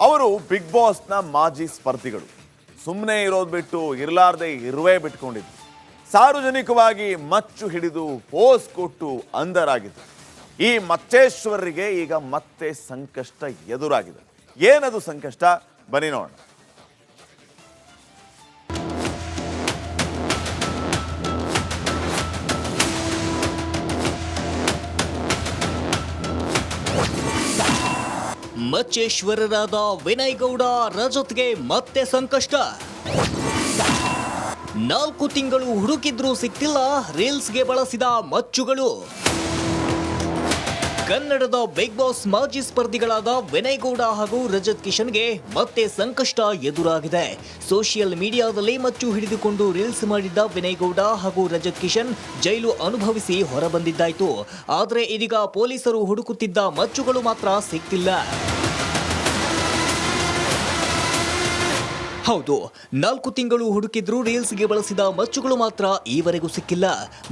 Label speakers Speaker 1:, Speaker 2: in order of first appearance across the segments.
Speaker 1: ಅವರು ಬಿಗ್ ಬಾಸ್ನ ಮಾಜಿ ಸ್ಪರ್ಧಿಗಳು. ಸುಮ್ಮನೆ ಇರೋದು ಬಿಟ್ಟು ಇರಲಾರ್ದೆ ಇರುವೆ ಬಿಟ್ಕೊಂಡಿದ್ರು. ಸಾರ್ವಜನಿಕವಾಗಿ ಮಚ್ಚು ಹಿಡಿದು ಪೋಸ್ ಕೊಟ್ಟು ಅಂಧರಾಗಿದ್ರು. ಈ ಮಚ್ಚೇಶ್ವರರಿಗೆ ಈಗ ಮತ್ತೆ ಸಂಕಷ್ಟ ಎದುರಾಗಿದೆ. ಏನದು ಸಂಕಷ್ಟ? ಬನ್ನಿ ನೋಡೋಣ.
Speaker 2: ಮಚ್ಚೇಶ್ವರರಾದ ವಿನಯ್ ಗೌಡ ರಜತ್ಗೆ ಮತ್ತೆ ಸಂಕಷ್ಟ. 4 ತಿಂಗಳು ಹುಡುಕಿದ್ರೂ ಸಿಕ್ತಿಲ್ಲ ರೀಲ್ಸ್ಗೆ ಬಳಸಿದ ಮಚ್ಚುಗಳು. ಕನ್ನಡದ ಬಿಗ್ ಬಾಸ್ ಮಾಜಿ ಸ್ಪರ್ಧಿಗಳಾದ ವಿನಯ್ ಗೌಡ ಹಾಗೂ ರಜತ್ ಕಿಶನ್ಗೆ ಮತ್ತೆ ಸಂಕಷ್ಟ ಎದುರಾಗಿದೆ. ಸೋಷಿಯಲ್ ಮೀಡಿಯಾದಲ್ಲಿ ಮಚ್ಚು ಹಿಡಿದುಕೊಂಡು ರೀಲ್ಸ್ ಮಾಡಿದ್ದ ವಿನಯ್ ಗೌಡ ಹಾಗೂ ರಜತ್ ಕಿಶನ್ ಜೈಲು ಅನುಭವಿಸಿ ಹೊರಬಂದಿದ್ದಾಯ್ತು. ಆದರೆ ಇದೀಗ ಪೊಲೀಸರು ಹುಡುಕುತ್ತಿದ್ದ ಮಚ್ಚುಗಳು ಮಾತ್ರ ಸಿಕ್ತಿಲ್ಲ. ಹೌದು, 4 ತಿಂಗಳು ಹುಡುಕಿದ್ರೂ ರೀಲ್ಸ್ಗೆ ಬಳಸಿದ ಮಚ್ಚುಗಳು ಮಾತ್ರ ಈವರೆಗೂ ಸಿಕ್ಕಿಲ್ಲ.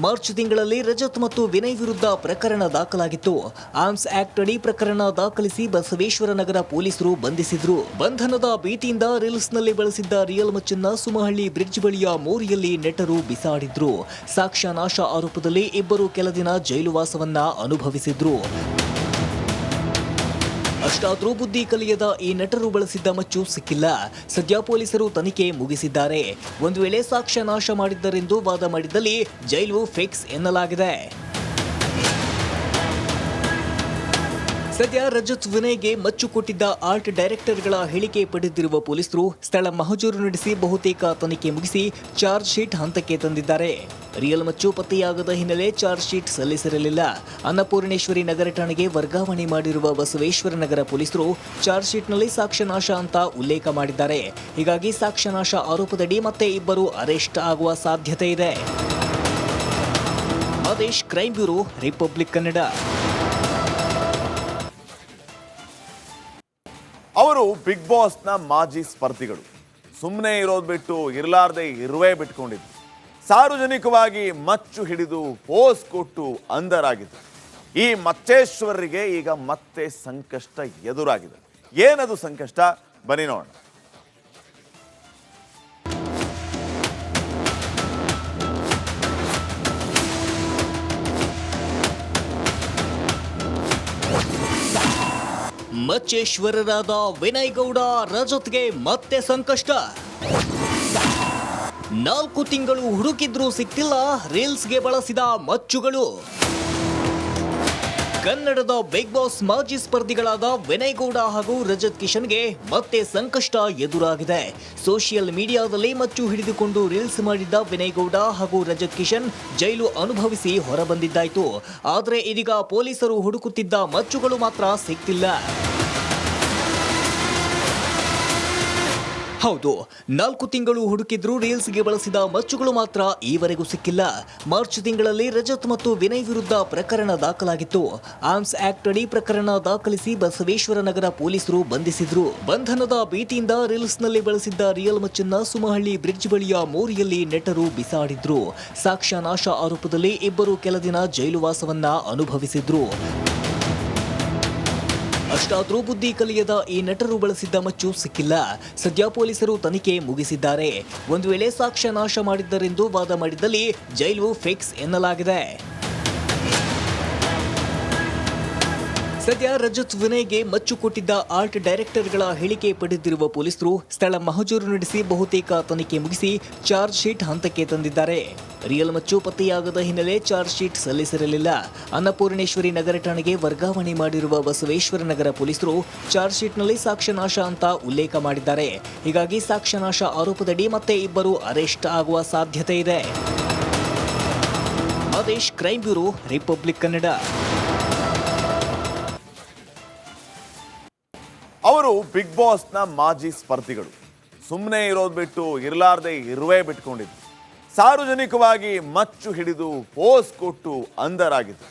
Speaker 2: ಮಾರ್ಚ್ ತಿಂಗಳಲ್ಲಿ ರಜತ್ ಮತ್ತು ವಿನಯ್ ವಿರುದ್ಧ ಪ್ರಕರಣ ದಾಖಲಾಗಿತ್ತು. ಆರ್ಮ್ಸ್ ಆಕ್ಟ್ ಅಡಿ ಪ್ರಕರಣ ದಾಖಲಿಸಿ ಬಸವೇಶ್ವರ ನಗರ ಪೊಲೀಸರು ಬಂಧಿಸಿದ್ರು. ಬಂಧನದ ಭೀತಿಯಿಂದ ರೀಲ್ಸ್ನಲ್ಲಿ ಬಳಸಿದ್ದ ರಿಯಲ್ ಮಚ್ಚನ್ನ ಸುಮಹಳ್ಳಿ ಬ್ರಿಡ್ಜ್ ಬಳಿಯ ಮೋರಿಯಲ್ಲಿ ನೆಟ್ಟರು ಬಿಸಾಡಿದ್ರು. ಸಾಕ್ಷ್ಯ ನಾಶ ಆರೋಪದಲ್ಲಿ ಇಬ್ಬರು ಕೆಲ ದಿನ ಜೈಲು ವಾಸವನ್ನ ಅನುಭವಿಸಿದ್ರು. ಅಷ್ಟಾದ್ರೂ ಬುದ್ಧಿ ಕಲಿಯದ ಈ ನಟರು ಬಳಸಿದ್ದ ಮಚ್ಚು ಸಿಕ್ಕಿಲ್ಲ. ಸದ್ಯ ಪೊಲೀಸರು ತನಿಖೆ ಮುಗಿಸಿದ್ದಾರೆ. ಒಂದು ವೇಳೆ ಸಾಕ್ಷ್ಯ ನಾಶ ಮಾಡಿದ್ದರೆಂದು ವಾದ ಮಾಡಿದ್ದಲ್ಲಿ ಜೈಲು ಫಿಕ್ಸ್ ಎನ್ನಲಾಗಿದೆ. ಸದ್ಯ ರಜತ್ ವಿನಯ್ಗೆ ಮಚ್ಚು ಕೊಟ್ಟಿದ್ದ ಆರ್ಟ್ ಡೈರೆಕ್ಟರ್ಗಳ ಹೇಳಿಕೆ ಪಡೆದಿರುವ ಪೊಲೀಸರು ಸ್ಥಳ ಮಹಜೂರು ನಡೆಸಿ ಬಹುತೇಕ ತನಿಖೆ ಮುಗಿಸಿ ಚಾರ್ಜ್ ಶೀಟ್ ಹಂತಕ್ಕೆ ತಂದಿದ್ದಾರೆ. ರಿಯಲ್ ಮಚ್ಚು ಪತ್ತೆಯಾಗದ ಹಿನ್ನೆಲೆ ಚಾರ್ಜ್ ಶೀಟ್ ಸಲ್ಲಿಸಿರಲಿಲ್ಲ. ಅನ್ನಪೂರ್ಣೇಶ್ವರಿ ನಗರ ಠಾಣೆಗೆ ವರ್ಗಾವಣೆ ಮಾಡಿರುವ ಬಸವೇಶ್ವರ ನಗರ ಪೊಲೀಸರು ಚಾರ್ಜ್ ಶೀಟ್ನಲ್ಲಿ ಸಾಕ್ಷ್ಯನಾಶ ಅಂತ ಉಲ್ಲೇಖ ಮಾಡಿದ್ದಾರೆ. ಹೀಗಾಗಿ ಸಾಕ್ಷ್ಯನಾಶ ಆರೋಪದಡಿ ಮತ್ತೆ ಇಬ್ಬರು ಅರೆಸ್ಟ್ ಆಗುವ ಸಾಧ್ಯತೆ ಇದೆ. Adesh, crime bureau, republic Kannada.
Speaker 1: ಅವರು ಬಿಗ್ ಬಾಸ್ನ ಮಾಜಿ ಸ್ಪರ್ಧಿಗಳು. ಸುಮ್ಮನೆ ಇರೋದು ಬಿಟ್ಟು ಇರಲಾರ್ದೆ ಇರುವೆ ಬಿಟ್ಕೊಂಡಿದ್ರು. ಸಾರ್ವಜನಿಕವಾಗಿ ಮಚ್ಚು ಹಿಡಿದು ಪೋಸ್ ಕೊಟ್ಟು ಅಂಧರಾಗಿದ್ರು. ಈ ಮಚ್ಚೇಶ್ವರರಿಗೆ ಈಗ ಮತ್ತೆ ಸಂಕಷ್ಟ ಎದುರಾಗಿದೆ. ಏನದು ಸಂಕಷ್ಟ? ಬನ್ನಿ ನೋಡೋಣ.
Speaker 2: ಮಚ್ಚೇಶ್ವರರಾದ ವಿನಯ್ ಗೌಡ ರಜತ್ಗೆ ಮತ್ತೆ ಸಂಕಷ್ಟ. 4 ತಿಂಗಳು ಹುಡುಕಿದ್ರೂ ಸಿಕ್ತಿಲ್ಲ ರೀಲ್ಸ್ಗೆ ಬಳಸಿದ ಮಚ್ಚುಗಳು. ಕನ್ನಡದ ಬಿಗ್ ಬಾಸ್ ಮಾಜಿ ಸ್ಪರ್ಧಿಗಳಾದ ವಿನಯ್ ಗೌಡ ಹಾಗೂ ರಜತ್ ಕಿಶನ್ಗೆ ಮತ್ತೆ ಸಂಕಷ್ಟ ಎದುರಾಗಿದೆ. ಸೋಷಿಯಲ್ ಮೀಡಿಯಾದಲ್ಲಿ ಮಚ್ಚು ಹಿಡಿದುಕೊಂಡು ರೀಲ್ಸ್ ಮಾಡಿದ್ದ ವಿನಯ್ ಗೌಡ ಹಾಗೂ ರಜತ್ ಕಿಶನ್ ಜೈಲು ಅನುಭವಿಸಿ ಹೊರಬಂದಿದ್ದಾಯ್ತು. ಆದರೆ ಇದೀಗ ಪೊಲೀಸರು ಹುಡುಕುತ್ತಿದ್ದ ಮಚ್ಚುಗಳು ಮಾತ್ರ ಸಿಕ್ತಿಲ್ಲ. ಹೌದು, 4 ತಿಂಗಳು ಹುಡುಕಿದ್ರೂ ರೀಲ್ಸ್ಗೆ ಬಳಸಿದ ಮಚ್ಚುಗಳು ಮಾತ್ರ ಈವರೆಗೂ ಸಿಕ್ಕಿಲ್ಲ. ಮಾರ್ಚ್ ತಿಂಗಳಲ್ಲಿ ರಜತ್ ಮತ್ತು ವಿನಯ್ ವಿರುದ್ಧ ಪ್ರಕರಣ ದಾಖಲಾಗಿತ್ತು. ಆರ್ಮ್ಸ್ ಆಕ್ಟ್ ಅಡಿ ಪ್ರಕರಣ ದಾಖಲಿಸಿ ಬಸವೇಶ್ವರ ನಗರ ಪೊಲೀಸರು ಬಂಧಿಸಿದ್ರು. ಬಂಧನದ ಭೀತಿಯಿಂದ ರೀಲ್ಸ್ನಲ್ಲಿ ಬಳಸಿದ್ದ ರಿಯಲ್ ಮಚ್ಚನ್ನ ಸುಮಹಳ್ಳಿ ಬ್ರಿಡ್ಜ್ ಬಳಿಯ ಮೋರಿಯಲ್ಲಿ ನೆಟ್ಟರು ಬಿಸಾಡಿದ್ರು. ಸಾಕ್ಷ್ಯ ನಾಶ ಆರೋಪದಲ್ಲಿ ಇಬ್ಬರು ಕೆಲ ದಿನ ಜೈಲು ವಾಸವನ್ನ ಅನುಭವಿಸಿದ್ರು. ಅಷ್ಟಾದ್ರೂ ಬುದ್ಧಿ ಕಲಿಯದ ಈ ನಟರು ಬಳಸಿದ್ದ ಮಚ್ಚು ಸಿಕ್ಕಿಲ್ಲ. ಸದ್ಯ ಪೊಲೀಸರು ತನಿಖೆ ಮುಗಿಸಿದ್ದಾರೆ. ಒಂದು ವೇಳೆ ಸಾಕ್ಷ್ಯ ನಾಶ ಮಾಡಿದ್ದರೆಂದು ವಾದ ಮಾಡಿದ್ದಲ್ಲಿ ಜೈಲು ಫಿಕ್ಸ್ ಎನ್ನಲಾಗಿದೆ. ಸದ್ಯ ರಜತ್ ವಿನಯ್ಗೆ ಮಚ್ಚು ಕೊಟ್ಟಿದ್ದ ಆರ್ಟ್ ಡೈರೆಕ್ಟರ್ಗಳ ಹೇಳಿಕೆ ಪಡೆದಿರುವ ಪೊಲೀಸರು ಸ್ಥಳ ಮಹಜೂರು ನಡೆಸಿ ಬಹುತೇಕ ತನಿಖೆ ಮುಗಿಸಿ ಚಾರ್ಜ್ ಶೀಟ್ ಹಂತಕ್ಕೆ ತಂದಿದ್ದಾರೆ. ರಿಯಲ್ ಮಚ್ಚು ಪತ್ತೆಯಾಗದ ಹಿನ್ನೆಲೆ ಚಾರ್ಜ್ ಶೀಟ್ ಸಲ್ಲಿಸಿರಲಿಲ್ಲ. ಅನ್ನಪೂರ್ಣೇಶ್ವರಿ ನಗರ ಠಾಣೆಗೆ ವರ್ಗಾವಣೆ ಮಾಡಿರುವ ಬಸವೇಶ್ವರ ನಗರ ಪೊಲೀಸರು ಚಾರ್ಜ್ ಶೀಟ್ನಲ್ಲಿ ಸಾಕ್ಷ್ಯನಾಶ ಅಂತ ಉಲ್ಲೇಖ ಮಾಡಿದ್ದಾರೆ. ಹೀಗಾಗಿ ಸಾಕ್ಷ್ಯನಾಶ ಆರೋಪದಡಿ ಮತ್ತೆ ಇಬ್ಬರು ಅರೆಸ್ಟ್ ಆಗುವ ಸಾಧ್ಯತೆ ಇದೆ. Adesh, crime bureau, republic Kannada.
Speaker 1: ಅವರು ಬಿಗ್ ಬಾಸ್ನ ಮಾಜಿ ಸ್ಪರ್ಧಿಗಳು. ಸುಮ್ಮನೆ ಇರೋದು ಬಿಟ್ಟು ಇರಲಾರ್ದೆ ಇರುವೆ ಬಿಟ್ಕೊಂಡಿದ್ರು. ಸಾರ್ವಜನಿಕವಾಗಿ ಮಚ್ಚು ಹಿಡಿದು ಪೋಸ್ ಕೊಟ್ಟು ಅಂಧರಾಗಿದ್ರು.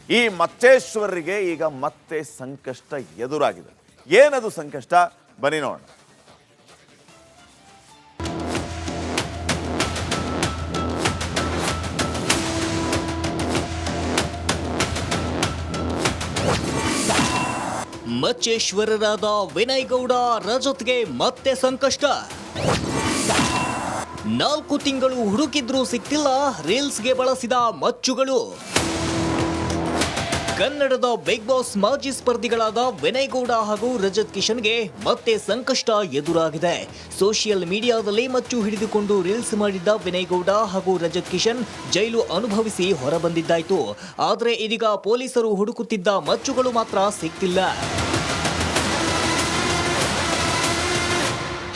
Speaker 1: ಈ ಮಚ್ಚೇಶ್ವರರಿಗೆ ಈಗ ಮತ್ತೆ ಸಂಕಷ್ಟ ಎದುರಾಗಿದೆ. ಏನದು ಸಂಕಷ್ಟ? ಬನ್ನಿ ನೋಡೋಣ.
Speaker 2: ಮಚ್ಚೇಶ್ವರರಾದ ವಿನಯ್ ಗೌಡ ರಜತ್ಗೆ ಮತ್ತೆ ಸಂಕಷ್ಟ. 4 ತಿಂಗಳು ಹುಡುಕಿದ್ರೂ ಸಿಕ್ತಿಲ್ಲ, ರೀಲ್ಸ್ಗೆ ಬಳಸಿದ ಮಚ್ಚುಗಳು. ಕನ್ನಡದ ಬಿಗ್ ಬಾಸ್ ಮಾಜಿ ಸ್ಪರ್ಧಿಗಳಾದ ವಿನಯ್ ಗೌಡ ಹಾಗೂ ರಜತ್ ಕಿಶನ್ಗೆ ಮತ್ತೆ ಸಂಕಷ್ಟ ಎದುರಾಗಿದೆ. ಸೋಷಿಯಲ್ ಮೀಡಿಯಾದಲ್ಲಿ ಮಚ್ಚು ಹಿಡಿದುಕೊಂಡು ರೀಲ್ಸ್ ಮಾಡಿದ್ದ ವಿನಯ್ ಗೌಡ ಹಾಗೂ ರಜತ್ ಕಿಶನ್ ಜೈಲು ಅನುಭವಿಸಿ ಹೊರಬಂದಿದ್ದಾಯ್ತು. ಆದರೆ ಇದೀಗ ಪೊಲೀಸರು ಹುಡುಕುತ್ತಿದ್ದ ಮಚ್ಚುಗಳು ಮಾತ್ರ ಸಿಕ್ತಿಲ್ಲ.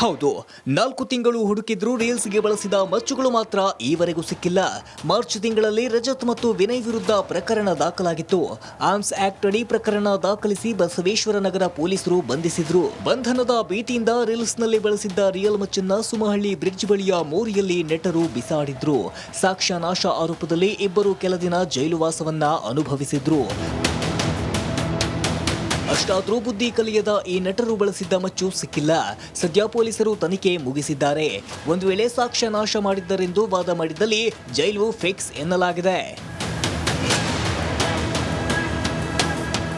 Speaker 2: ಹೌದು, 4 ತಿಂಗಳು ಹುಡುಕಿದ್ರೂ ರೀಲ್ಸ್ಗೆ ಬಳಸಿದ ಮಚ್ಚುಗಳು ಮಾತ್ರ ಈವರೆಗೂ ಸಿಕ್ಕಿಲ್ಲ. ಮಾರ್ಚ್ ತಿಂಗಳಲ್ಲಿ ರಜತ್ ಮತ್ತು ವಿನಯ್ ವಿರುದ್ಧ ಪ್ರಕರಣ ದಾಖಲಾಗಿತ್ತು. ಆರ್ಮ್ಸ್ ಆಕ್ಟ್ ಅಡಿ ಪ್ರಕರಣ ದಾಖಲಿಸಿ ಬಸವೇಶ್ವರ ನಗರ ಪೊಲೀಸರು ಬಂಧಿಸಿದ್ರು. ಬಂಧನದ ಭೀತಿಯಿಂದ ರೀಲ್ಸ್ನಲ್ಲಿ ಬಳಸಿದ್ದ ರಿಯಲ್ ಮಚ್ಚನ್ನ ಸುಮಹಳ್ಳಿ ಬ್ರಿಡ್ಜ್ ಬಳಿಯ ಮೋರಿಯಲ್ಲಿ ನೆಟ್ಟರು ಬಿಸಾಡಿದ್ರು. ಸಾಕ್ಷ್ಯನಾಶ ಆರೋಪದಲ್ಲಿ ಇಬ್ಬರು ಕೆಲ ದಿನ ಜೈಲು ವಾಸವನ್ನ ಅನುಭವಿಸಿದ್ರು. ಅಷ್ಟಾದ್ರೂ ಬುದ್ಧಿ ಕಲಿಯದ ಈ ನಟರು ಬಳಸಿದ್ದ ಮಚ್ಚು ಸಿಕ್ಕಿಲ್ಲ. ಸದ್ಯ ಪೊಲೀಸರು ತನಿಖೆ ಮುಗಿಸಿದ್ದಾರೆ. ಒಂದು ವೇಳೆ ಸಾಕ್ಷ್ಯ ನಾಶ ಮಾಡಿದ್ದರೆಂದು ವಾದ ಮಾಡಿದ್ದಲ್ಲಿ ಜೈಲು ಫಿಕ್ಸ್ ಎನ್ನಲಾಗಿದೆ.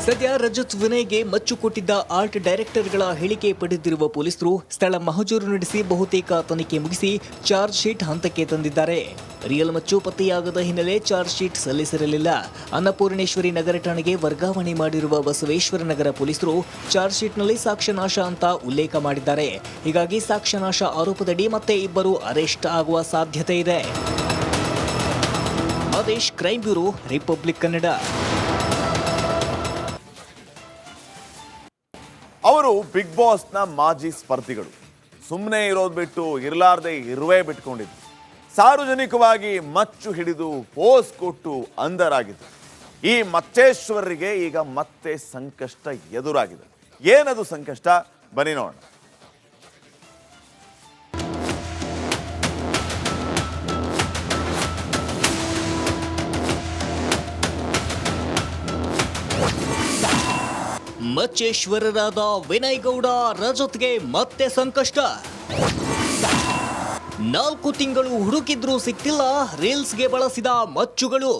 Speaker 2: ಸದ್ಯ ರಜತ್ ವಿನಯ್ಗೆ ಮಚ್ಚು ಕೊಟ್ಟಿದ್ದ ಆರ್ಟ್ ಡೈರೆಕ್ಟರ್ಗಳ ಹೇಳಿಕೆ ಪಡೆದಿರುವ ಪೊಲೀಸರು ಸ್ಥಳ ಮಹಜೂರು ನಡೆಸಿ ಬಹುತೇಕ ತನಿಖೆ ಮುಗಿಸಿ ಚಾರ್ಜ್ ಶೀಟ್ ಹಂತಕ್ಕೆ ತಂದಿದ್ದಾರೆ. ರಿಯಲ್ ಮಚ್ಚು ಪತ್ತೆಯಾಗದ ಹಿನ್ನೆಲೆ ಚಾರ್ಜ್ ಶೀಟ್ ಸಲ್ಲಿಸಿರಲಿಲ್ಲ. ಅನ್ನಪೂರ್ಣೇಶ್ವರಿ ನಗರ ಠಾಣೆಗೆ ವರ್ಗಾವಣೆ ಮಾಡಿರುವ ಬಸವೇಶ್ವರ ನಗರ ಪೊಲೀಸರು ಚಾರ್ಜ್ ಶೀಟ್ನಲ್ಲಿ ಸಾಕ್ಷ್ಯನಾಶ ಅಂತ ಉಲ್ಲೇಖ ಮಾಡಿದ್ದಾರೆ. ಹೀಗಾಗಿ ಸಾಕ್ಷ್ಯನಾಶ ಆರೋಪದಡಿ ಮತ್ತೆ ಇಬ್ಬರು ಅರೆಸ್ಟ್ ಆಗುವ ಸಾಧ್ಯತೆ ಇದೆ. Adesh, crime bureau, republic Kannada.
Speaker 1: ಅವರು ಬಿಗ್ ಬಾಸ್ನ ಮಾಜಿ ಸ್ಪರ್ಧಿಗಳು. ಸುಮ್ಮನೆ ಇರೋದು ಬಿಟ್ಟು ಇರಲಾರ್ದೆ ಇರುವೆ ಬಿಟ್ಕೊಂಡಿದ್ರು. ಸಾರ್ವಜನಿಕವಾಗಿ ಮಚ್ಚು ಹಿಡಿದು ಪೋಸ್ ಕೊಟ್ಟು ಅಂಧರಾಗಿದ್ರು. ಈ ಮಚ್ಚೇಶ್ವರರಿಗೆ ಈಗ ಮತ್ತೆ ಸಂಕಷ್ಟ ಎದುರಾಗಿದೆ. ಏನದು ಸಂಕಷ್ಟ? ಬನ್ನಿ ನೋಡೋಣ.
Speaker 2: ಮಚ್ಚೇಶ್ವರರಾದ ವಿನಯ್ ಗೌಡ ರಜತ್ಗೆ ಮತ್ತೆ ಸಂಕಷ್ಟ. 4 ತಿಂಗಳು ಹುಡುಕಿದ್ರೂ ಸಿಕ್ತಿಲ್ಲ, ರೀಲ್ಸ್ಗೆ ಬಳಸಿದ ಮಚ್ಚುಗಳು.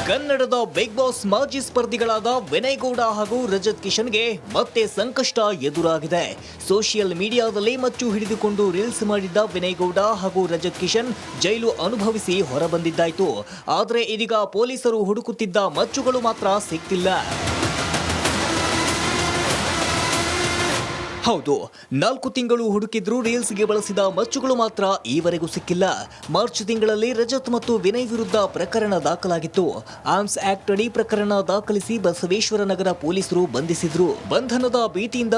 Speaker 2: ಕನ್ನಡದ ಬಿಗ್ ಬಾಸ್ ಮಾಜಿ ಸ್ಪರ್ಧಿಗಳಾದ ವಿನಯ್ ಗೌಡ ಹಾಗೂ ರಜತ್ ಕಿಶನ್ಗೆ ಮತ್ತೆ ಸಂಕಷ್ಟ ಎದುರಾಗಿದೆ. ಸೋಷಿಯಲ್ ಮೀಡಿಯಾದಲ್ಲಿ ಮಚ್ಚು ಹಿಡಿದುಕೊಂಡು ರೀಲ್ಸ್ ಮಾಡಿದ್ದ ವಿನಯ್ ಗೌಡ ಹಾಗೂ ರಜತ್ ಕಿಶನ್ ಜೈಲು ಅನುಭವಿಸಿ ಹೊರಬಂದಿದ್ದಾಯ್ತು. ಆದರೆ ಇದೀಗ ಪೊಲೀಸರು ಹುಡುಕುತ್ತಿದ್ದ ಮಚ್ಚುಗಳು ಮಾತ್ರ ಸಿಕ್ತಿಲ್ಲ. ಹೌದು, 4 ತಿಂಗಳು ಹುಡುಕಿದ್ರೂ ರೀಲ್ಸ್ಗೆ ಬಳಸಿದ ಮಚ್ಚುಗಳು ಮಾತ್ರ ಈವರೆಗೂ ಸಿಕ್ಕಿಲ್ಲ. ಮಾರ್ಚ್ ತಿಂಗಳಲ್ಲಿ ರಜತ್ ಮತ್ತು ವಿನಯ್ ವಿರುದ್ಧ ಪ್ರಕರಣ ದಾಖಲಾಗಿತ್ತು. ಆರ್ಮ್ಸ್ ಆಕ್ಟ್ ಅಡಿ ಪ್ರಕರಣ ದಾಖಲಿಸಿ ಬಸವೇಶ್ವರ ನಗರ ಪೊಲೀಸರು ಬಂಧಿಸಿದ್ರು. ಬಂಧನದ ಭೀತಿಯಿಂದ